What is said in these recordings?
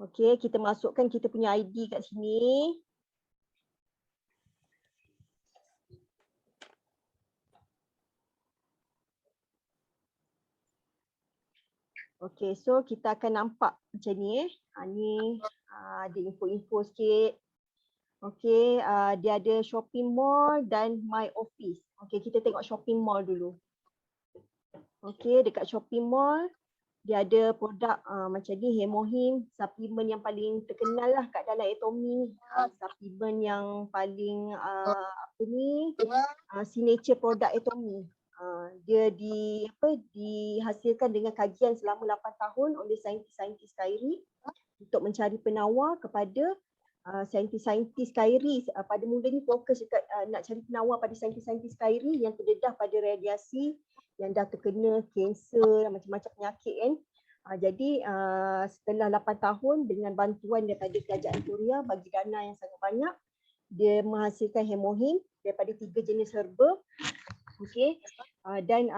Okey, kita masukkan kita punya ID kat sini. Okey, so kita akan nampak macam ni. Ni ada info-info sikit. Okey, dia ada shopping mall dan my office. Okey, kita tengok shopping mall dulu. Okey, dekat shopping mall dia ada produk macam ni, Hemohim, suplemen yang paling terkenal lah kat dalam Atomy ni. Suplemen yang paling signature produk Atomy. Dia dihasilkan dengan kajian selama 8 tahun oleh saintis-saintis KAIRI untuk mencari penawar kepada saintis-saintis KAIRI. Pada mulanya fokus dekat nak cari penawar pada saintis-saintis KAIRI yang terdedah pada radiasi, yang dah terkena kanser, macam-macam penyakit kan. Jadi setelah 8 tahun dengan bantuan daripada kerajaan Korea bagi dana yang sangat banyak, dia menghasilkan Hemohim daripada 3 jenis herba. Okey. Dan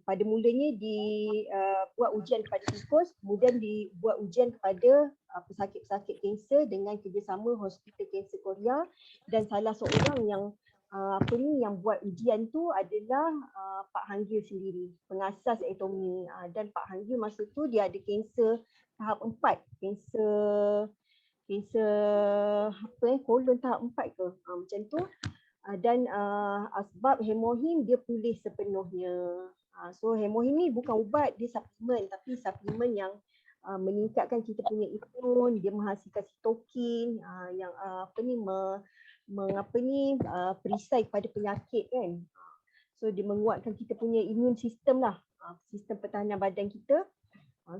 pada mulanya dibuat ujian kepada tikus, kemudian dibuat ujian kepada pesakit-pesakit kanser dengan kerjasama Hospital Kanser Korea, dan salah seorang yang yang buat ujian tu adalah Pak Hang Gil sendiri, pengasas Atomy. Dan Pak Hang Gil masa tu dia ada kanser tahap 4, kanser kolon tahap 4 ke, macam tu. Dan sebab Hemohim dia pulih sepenuhnya. So Hemohim ni bukan ubat, dia suplemen, tapi suplemen yang meningkatkan kita punya imun, dia menghasilkan sitokin yang perisai kepada penyakit kan. So dia menguatkan kita punya imun sistem lah, sistem pertahanan badan kita.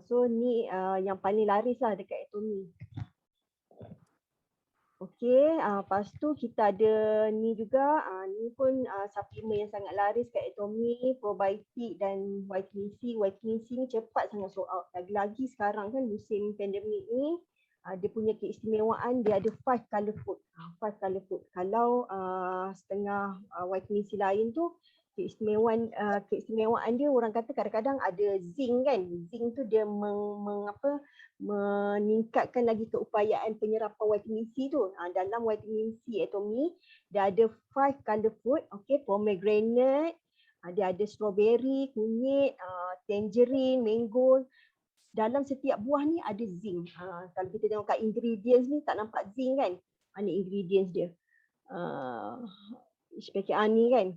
So ni yang paling laris lah dekat Atomy. Okey, lepas tu kita ada ni juga, ni pun suplemen yang sangat laris kat Atomy, probiotik dan vitamin C. Vitamin C ni cepat sangat sold out. Lagi-lagi sekarang kan musim pandemik ni, dia punya keistimewaan dia ada 5 color food. 5 color food. Kalau setengah vitamin C lain tu, keistimewaan dia orang kata kadang-kadang ada zinc kan. Zinc tu dia meningkatkan lagi keupayaan penyerapan vitamin C tu. Dalam vitamin C Atomy dia ada 5 color food, okey, pomegranate, dia ada strawberry, kunyit, tangerine, mango. Dalam setiap buah ni ada zinc. Kalau kita tengok kat ingredients ni tak nampak zinc kan. Ni ingredients dia. Paket ni kan.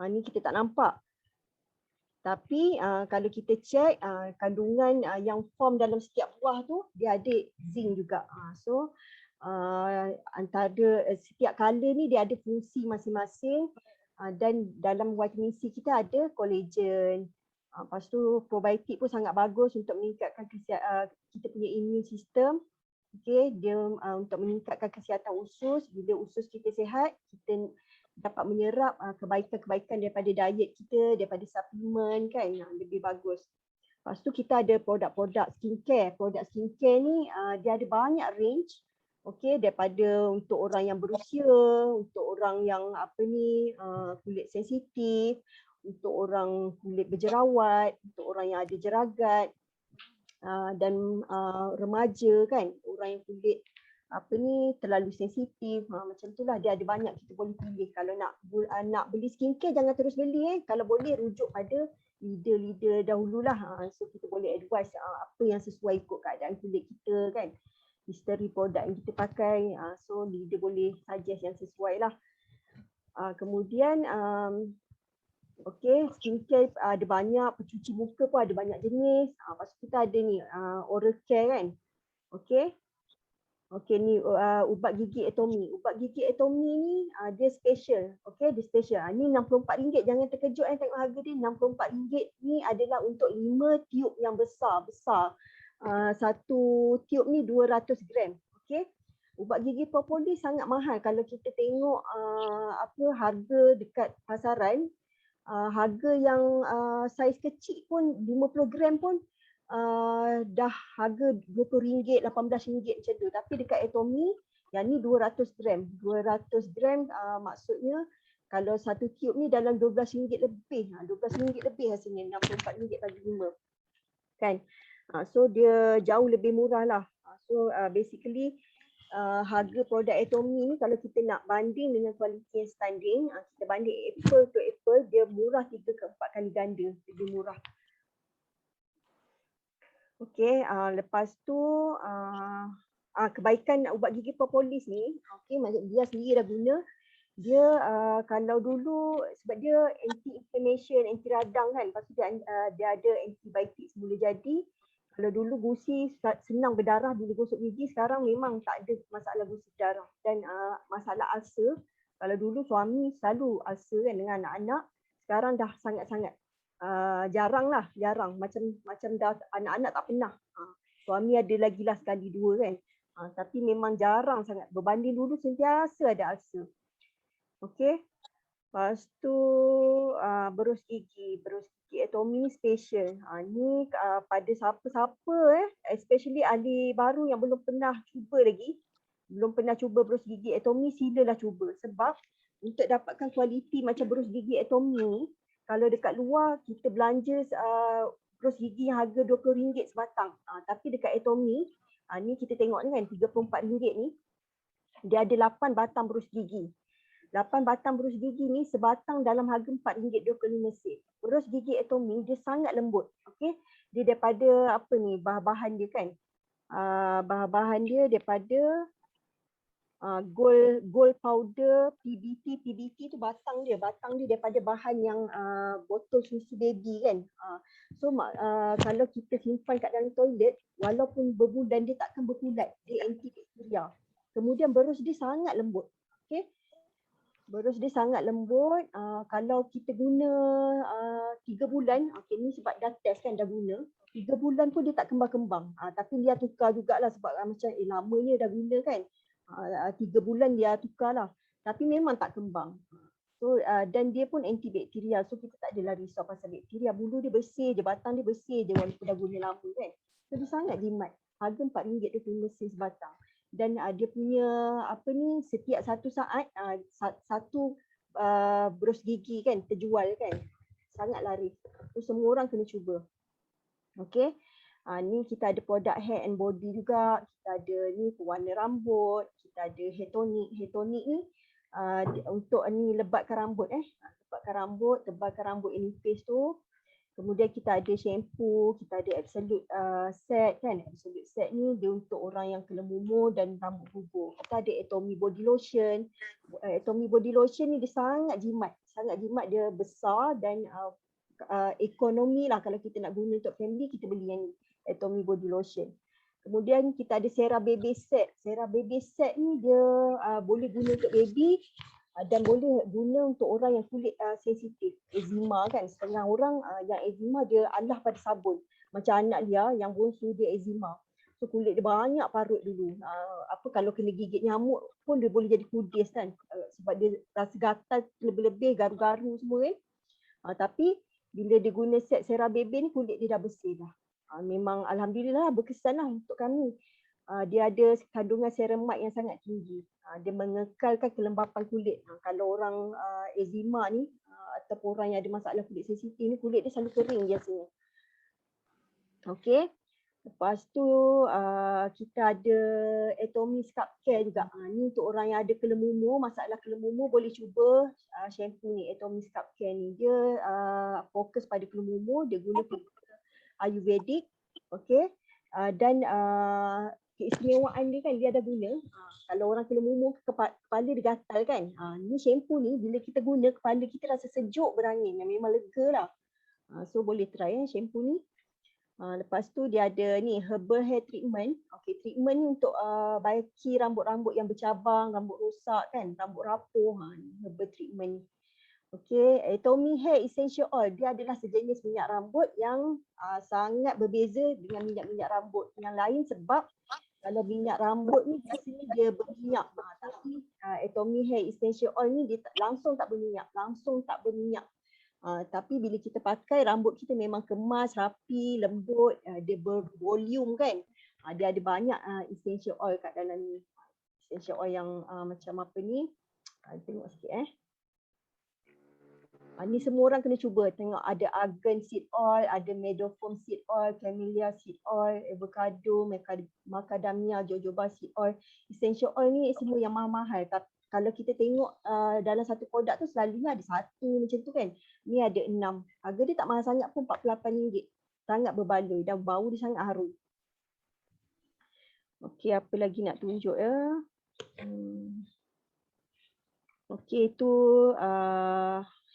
Ni kita tak nampak. Tapi kalau kita cek kandungan yang form dalam setiap buah tu, dia ada zinc juga. So antara setiap color ni dia ada fungsi masing-masing. Dan dalam vitamin C kita ada collagen. Lepas tu probiotik pun sangat bagus untuk meningkatkan kita punya immune system. Okey, dia untuk meningkatkan kesihatan usus. Bila usus kita sihat, kita dapat menyerap kebaikan-kebaikan daripada diet kita, daripada suplemen kan, lebih bagus. Lepas tu kita ada produk-produk skincare. Produk skincare ni dia ada banyak range. Okey, daripada untuk orang yang berusia, untuk orang yang kulit sensitif, untuk orang kulit berjerawat, untuk orang yang ada jeragat, dan remaja kan, orang yang kulit terlalu sensitif, macam itulah. Dia ada banyak, kita boleh pilih. Kalau nak beli skincare jangan terus beli kalau boleh rujuk pada leader-leader dahululah. So kita boleh advise apa yang sesuai ikut keadaan kulit kita kan, history produk yang kita pakai. So leader boleh suggest yang sesuai lah. Kemudian okey, skincare ada banyak, pencuci muka pun ada banyak jenis. Lepas tu kita ada ni oral care kan. Okey. Okey, ni ubat gigi Atomy. Ubat gigi Atomy ni dia special. Okey, dia special. Ni RM64. Jangan terkejut tengok harga dia. RM64 ni adalah untuk 5 tiub yang besar-besar. Satu tiub ni 200 gram. Okey. Ubat gigi Propolis sangat mahal kalau kita tengok harga dekat pasaran. Harga yang saiz kecil pun 50 gram pun dah harga RM20, RM18 macam tu. Tapi dekat Atomy yang ni 200 gram. 200 gram maksudnya kalau satu tiub ni dalam RM12 lebih. RM12 lebih hasilnya, RM64 bagi 5. Kan? So dia jauh lebih murah lah. So basically harga produk Atomy ni kalau kita nak banding dengan kualiti yang standing, kita banding apple to apple, dia murah 3 ke 4 kali ganda, lebih murah. Okey, lepas tu kebaikan ubat gigi propolis ni, okey, dia sendiri dah guna. Dia kalau dulu sebab dia anti inflammation, anti radang kan, lepas tu dia ada antibiotik semula jadi. Kalau dulu gusi senang berdarah bila gosok gigi, sekarang memang tak ada masalah gusi berdarah. Dan masalah ulcer, kalau dulu suami selalu ulcer kan dengan anak-anak, sekarang dah sangat-sangat jarang macam dah anak-anak tak pernah. Suami ada lagi lah sekali dua kan. Tapi memang jarang sangat, berbanding dulu sentiasa ada ulcer. Okey. Lepas tu berus gigi Atomy special. Ni pada siapa-siapa especially ahli baru yang belum pernah cuba berus gigi Atomy, silalah cuba. Sebab untuk dapatkan kualiti macam berus gigi Atomy, kalau dekat luar kita belanja berus gigi yang harga RM20 sebatang. Tapi dekat Atomy, ni kita tengok ni kan RM34 ni, dia ada 8 batang berus gigi. 8 batang berus gigi ni sebatang dalam harga RM4.25. Berus gigi Atomy dia sangat lembut. Okey. Dia daripada apa ni, bahan-bahan dia kan. Bahan-bahan dia daripada gold powder, PBT tu batang dia daripada bahan yang botol susu baby kan. So kalau kita simpan kat dalam toilet, walaupun berbulan dia takkan berkulat. Dia antibakteria. Kemudian berus dia sangat lembut. Okey. Berus dia sangat lembut. Kalau kita guna 3 bulan, okay, ni sebab dah test kan, dah guna. 3 bulan pun dia tak kembang-kembang. Tapi dia tukar jugalah sebab macam lamanya dah guna kan. 3 bulan dia tukar lah. Tapi memang tak kembang. So dan dia pun antibakteria. So kita tak adalah risau pasal bakteria. Bulu dia bersih je, batang dia bersih je walaupun dah guna lama kan. So dia sangat jimat. Harga RM4.25 sebatang. Dan dia punya setiap 1 saat satu berus gigi kan terjual kan, sangat laris. So semua orang kena cuba. Okey, ni kita ada produk hair and body juga. Kita ada ni pewarna rambut, kita ada hair tonic ni untuk ni lebatkan rambut tebalkan rambut ini face tu. Kemudian kita ada shampoo, kita ada absolute set kan. Absolute set ni dia untuk orang yang kena mumur dan rambut gugur. Kita ada Atomy body lotion. Atomy body lotion ni dia sangat jimat. Dia besar dan ekonomi lah kalau kita nak guna untuk family, kita beli yang ni, Atomy body lotion. Kemudian kita ada Cera baby set. Cera baby set ni dia boleh guna untuk baby. Dan boleh guna untuk orang yang kulit sensitif, eczema kan. Setengah orang yang eczema dia alah pada sabun. Macam anak dia yang bongsu dia eczema. So kulit dia banyak parut dulu. Kalau kena gigit nyamuk pun dia boleh jadi kudis kan. Sebab dia rasa gatal lebih-lebih, garu-garu semua kan. Tapi bila dia guna set Cera baby ni, kulit dia dah bersih dah. Memang alhamdulillah berkesan lah untuk kami. Dia ada kandungan ceramide yang sangat tinggi. Dia mengekalkan kelembapan kulit. Kalau orang eczema ni ataupun orang yang ada masalah kulit sensitif ni, kulit dia selalu kering biasanya. Okey. Lepas tu kita ada Atomy Scalp Care juga. Ni untuk orang yang ada kelemumur, masalah kelemumur boleh cuba shampoo ni, Atomy Scalp Care ni. Dia fokus pada kelemumur, dia guna Ayurvedic. Okey. Dan keistimewaan dia kan, dia ada guna kalau orang kena mumur kepala dia gatal kan, ni shampoo ni bila kita guna kepala kita rasa sejuk berangin, yang memang lega lah. So boleh try shampoo ni. Lepas tu dia ada ni herbal hair treatment. Okay, treatment ni untuk baiki rambut-rambut yang bercabang, rambut rosak kan, rambut rapuh. Ni herbal treatment ni. Okay, Atomy Hair Essential Oil, dia adalah sejenis minyak rambut yang sangat berbeza dengan minyak-minyak rambut yang lain. Sebab kalau minyak rambut ni biasanya dia berminyak, tapi Atomy Hair Essential Oil ni dia langsung tak berminyak. Tapi bila kita pakai, rambut kita memang kemas, rapi, lembut, dia bervolume kan. Dia ada banyak essential oil kat dalam ni. Essential oil yang macam apa ni, tengok sikit Ni semua orang kena cuba. Tengok ada argan seed oil, ada meadowfoam seed oil, camellia seed oil, avocado, macadamia, jojoba seed oil. Essential oil ni semua yang mahal-mahal. Tapi kalau kita tengok dalam satu produk tu selalunya ada satu macam tu kan. Ni ada 6. Harga dia tak mahal sangat pun, RM48. Sangat berbaloi dan bau dia sangat harum. Okey, apa lagi nak tunjuk ya? Okey, itu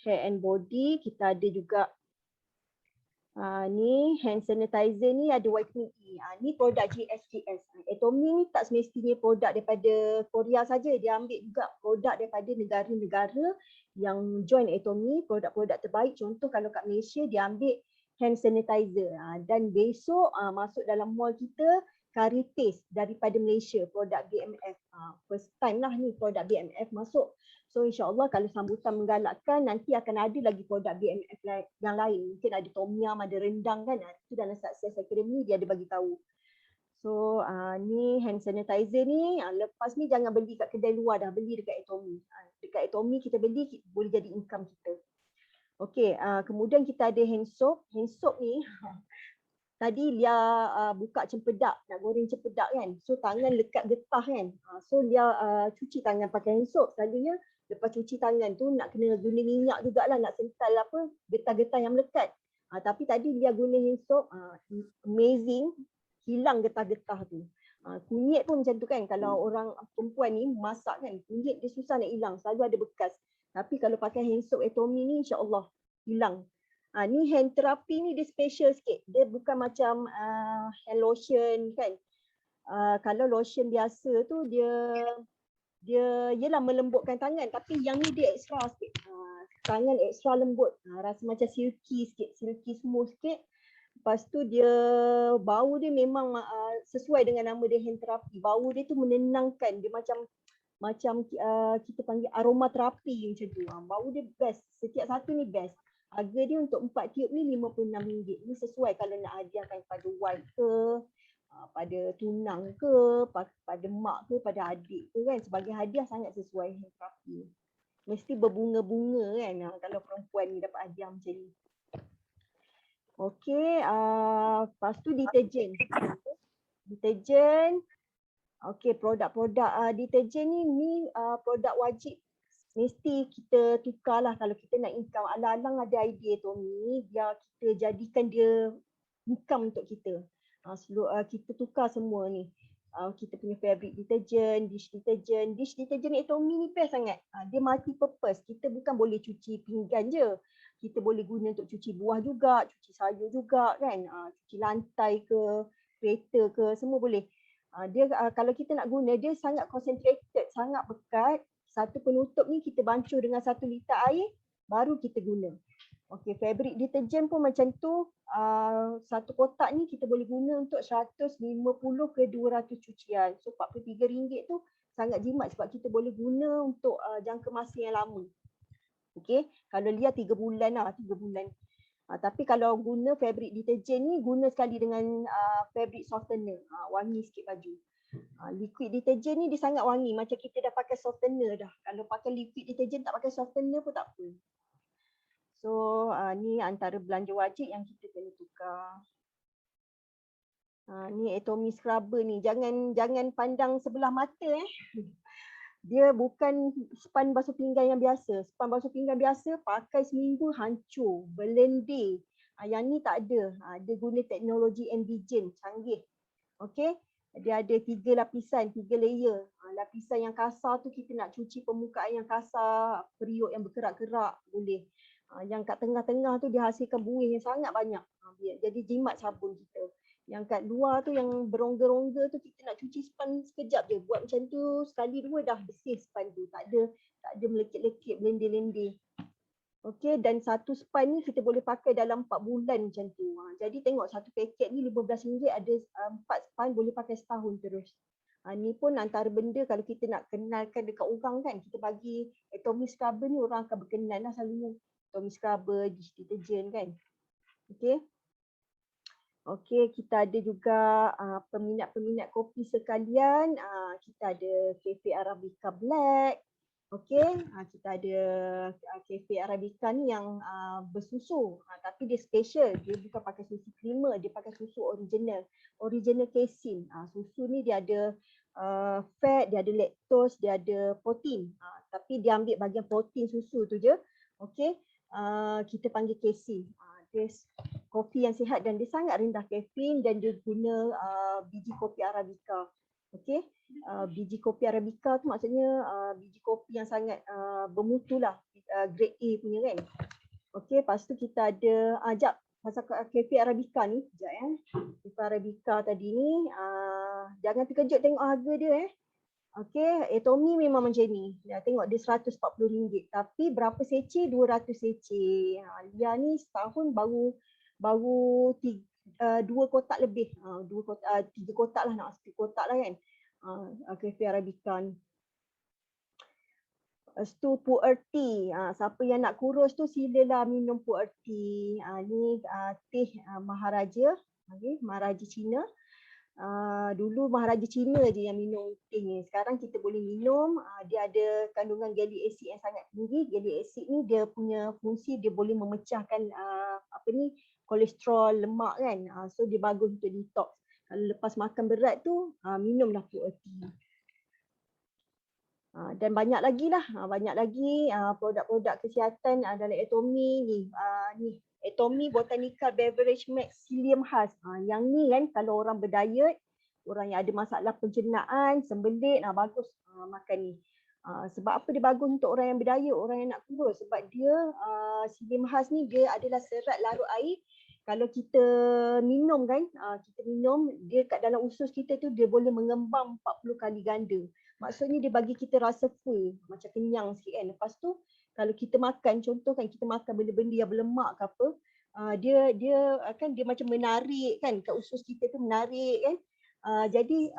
hair and body. Kita ada juga ni hand sanitizer ni ada vitamin E. Ni produk GSGS. Atomy ni tak semestinya produk daripada Korea saja. Dia ambil juga produk daripada negara-negara yang join Atomy, produk-produk terbaik. Contoh kalau kat Malaysia dia ambil hand sanitizer. Dan besok masuk dalam mall kita curry paste daripada Malaysia, produk BMF. First time lah ni produk BMF masuk. So insyaAllah kalau sambutan menggalakkan, nanti akan ada lagi produk BMF yang lain. Mungkin ada tom yum, ada rendang kan. Itu dalam Success Academy dia ada bagi tahu. So ni hand sanitizer ni, lepas ni jangan beli kat kedai luar dah, beli dekat Atomy. Dekat Atomy kita beli, boleh jadi income kita. Okey, kemudian kita ada hand soap. Hand soap ni, tadi Lia buka cempedak, nak goreng cempedak kan. So tangan lekat getah kan. So Lia cuci tangan pakai hand soap. Selalunya lepas cuci tangan tu nak kena guna minyak jugalah nak sental apa getah-getah yang melekat. Tapi tadi Lia guna hand soap, amazing, hilang getah-getah tu. Kunyit pun macam tu kan, kalau orang perempuan ni masak kan, kunyit dia susah nak hilang, selalu ada bekas. Tapi kalau pakai hand soap Atomy ni insya-Allah hilang. Ni hand therapy ni dia special sikit. Dia bukan macam hand lotion kan. Kalau lotion biasa tu dia yelah melembutkan tangan, tapi yang ni dia extra sikit. Tangan extra lembut. Rasa macam silky sikit, silky smooth sikit. Lepas tu dia bau dia memang sesuai dengan nama dia hand therapy. Bau dia tu menenangkan. Dia macam kita panggil aroma terapi macam tu. Bau dia best. Setiap satu ni best. Harga dia untuk 4 tiup ni RM56. Ni sesuai kalau nak hadiahkan pada wife ke, pada tunang ke, pada mak ke, pada adik ke kan. Sebagai hadiah sangat sesuai hand therapy. Mesti berbunga-bunga kan kalau perempuan ni dapat hadiah macam ni. Okey, lepas tu deterjen. Deterjen. Okey, produk-produk deterjen ni produk wajib. Mesti kita tukarlah kalau kita nak income. Alang-alang ada idea tu ni, biar kita jadikan dia income untuk kita. Kita tukar semua ni. Kita punya fabric deterjen, dish deterjen. Dish deterjen Atomy ni best sangat. Dia multi purpose. Kita bukan boleh cuci pinggan je. Kita boleh guna untuk cuci buah juga, cuci sayur juga kan. Cuci lantai ke, kereta ke, semua boleh. Dia kalau kita nak guna, dia sangat concentrated, sangat pekat. Satu penutup ni kita bancuh dengan 1 liter air, baru kita guna. Okey, fabric deterjen pun macam tu. Satu kotak ni kita boleh guna untuk 150 ke 200 cucian. So RM43 tu sangat jimat sebab kita boleh guna untuk jangka masa yang lama. Okey, kalau Lia 3 bulan lah, 3 bulan. Tapi kalau guna fabric deterjen ni, guna sekali dengan fabric softener. Wangi sikit baju. Liquid deterjen ni dia sangat wangi, macam kita dah pakai softener dah. Kalau pakai liquid deterjen tak pakai softener pun tak apa. So ni antara belanja wajib yang kita kena tukar. Ni Atomy scrubber ni, jangan pandang sebelah mata Dia bukan span basuh pinggan yang biasa. Span basuh pinggan biasa pakai seminggu hancur, berlendir. Yang ni tak ada. Dia guna teknologi Envision, canggih. Okey. Dia ada 3 lapisan, 3 layer. Lapisan yang kasar tu kita nak cuci permukaan yang kasar, periuk yang berkerak-kerak boleh. Yang kat tengah-tengah tu dia hasilkan buih yang sangat banyak. Jadi jimat sabun kita. Yang kat luar tu yang berongga-rongga tu kita nak cuci span sekejap je. Buat macam tu sekali dua dah bersih span tu. Tak ada melekit-lekit, lendir-lendir. Okey, dan satu span ni kita boleh pakai dalam 4 bulan macam tu. Jadi tengok satu paket ni RM15 ada 4 span boleh pakai setahun terus. Ni pun antara benda kalau kita nak kenalkan dekat orang kan, kita bagi Atomy scrubber ni orang akan berkenan lah selalunya. Atomy scrubber, dish deterjen kan. Okey. Okey, kita ada juga peminat-peminat kopi sekalian. Kita ada Cafe Arabica Black. Okey, kita ada Cafe Arabica ni yang bersusu, tapi dia special. Dia bukan pakai susu creamer, dia pakai susu original casein. Susu ni dia ada fat, dia ada lactose, dia ada protein. Tapi dia ambil bahagian protein susu tu je. Okey, kita panggil casein. Dia kopi yang sihat dan dia sangat rendah kafein dan dia guna biji kopi Arabica. Okey. Biji kopi Arabica tu maksudnya biji kopi yang sangat bermutu lah, grade A punya kan. Okey, lepas tu kita ada, jap, pasal Cafe Arabica ni, Cafe Arabica tadi ni, jangan terkejut tengok harga dia Okey, Atomy memang macam ni. Tengok dia RM140, tapi berapa seceh? 200 seceh. Lia ni setahun baru 2 kotak lebih. 3 kotak lah, nak 3 kotak lah kan. Cafe Arabica ni. Lepas tu pu'er tea. Siapa yang nak kurus tu silalah minum pu'er tea. Ni teh Maharaja. Maharaja Cina. Dulu Maharaja Cina je yang minum teh ni. Sekarang kita boleh minum. Dia ada kandungan gallic acid yang sangat tinggi. Gallic acid ni dia punya fungsi dia boleh memecahkan kolesterol, lemak kan. So dia bagus untuk detox. Kalau lepas makan berat tu, minumlah pu'er tea. Dan banyak lagi lah, produk-produk kesihatan dalam Atomy ni. Atomy Botanical Beverage Max Psyllium Husk. Yang ni kan kalau orang berdiet, orang yang ada masalah pencernaan, sembelit, bagus makan ni. Sebab apa dia bagus untuk orang yang berdiet, orang yang nak kurus? Sebab dia, Psyllium Husk ni dia adalah serat larut air. Kalau kita minum kan, dia kat dalam usus kita tu dia boleh mengembang 40 kali ganda. Maksudnya dia bagi kita rasa full, macam kenyang sikit kan. Lepas tu kalau kita makan, contoh kan kita makan benda-benda yang berlemak ke apa, dia macam menarik kan, kat usus kita tu menarik kan. Jadi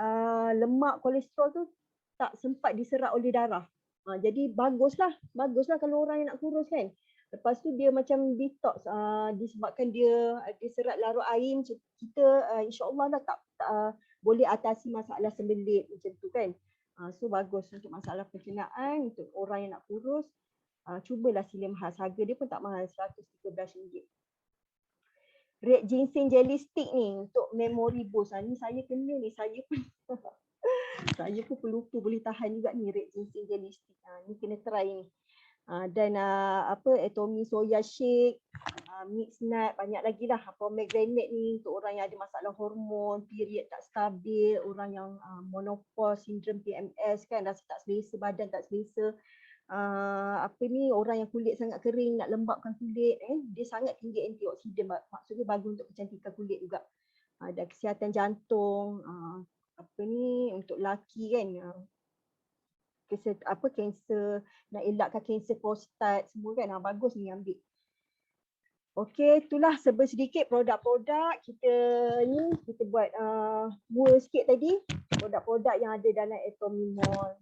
lemak kolesterol tu tak sempat diserap oleh darah. Jadi baguslah kalau orang yang nak kurus kan. Lepas tu dia macam detox, disebabkan dia serat larut air macam kita, insyaAllah tak boleh atasi masalah sembelit macam tu kan. So bagus untuk masalah pencernaan, untuk orang yang nak kurus, cubalah Psyllium Husk. Harga dia pun tak mahal, RM113. Red ginseng jelly stick ni untuk memory boost. Ni saya kena ni, saya pun pelupa boleh tahan juga ni red ginseng jelly stick. Ni kena try ni. Dan Atomy soya shake, mixed nut, banyak lagi lah. Pomegranate ni untuk orang yang ada masalah hormon, period tak stabil, orang yang menopause, sindrom PMS kan, rasa tak selesa, badan tak selesa. Orang yang kulit sangat kering, nak lembapkan kulit, dia sangat tinggi antioksidan, maksudnya bagus untuk kecantikan kulit juga. Dan kesihatan jantung, untuk lelaki kan, kanser, nak elakkan kanser prostat semua kan, bagus ni ambil. Okey, itulah sedikit produk-produk kita ni, kita buat mula sikit tadi, produk-produk yang ada dalam Atomy Mall.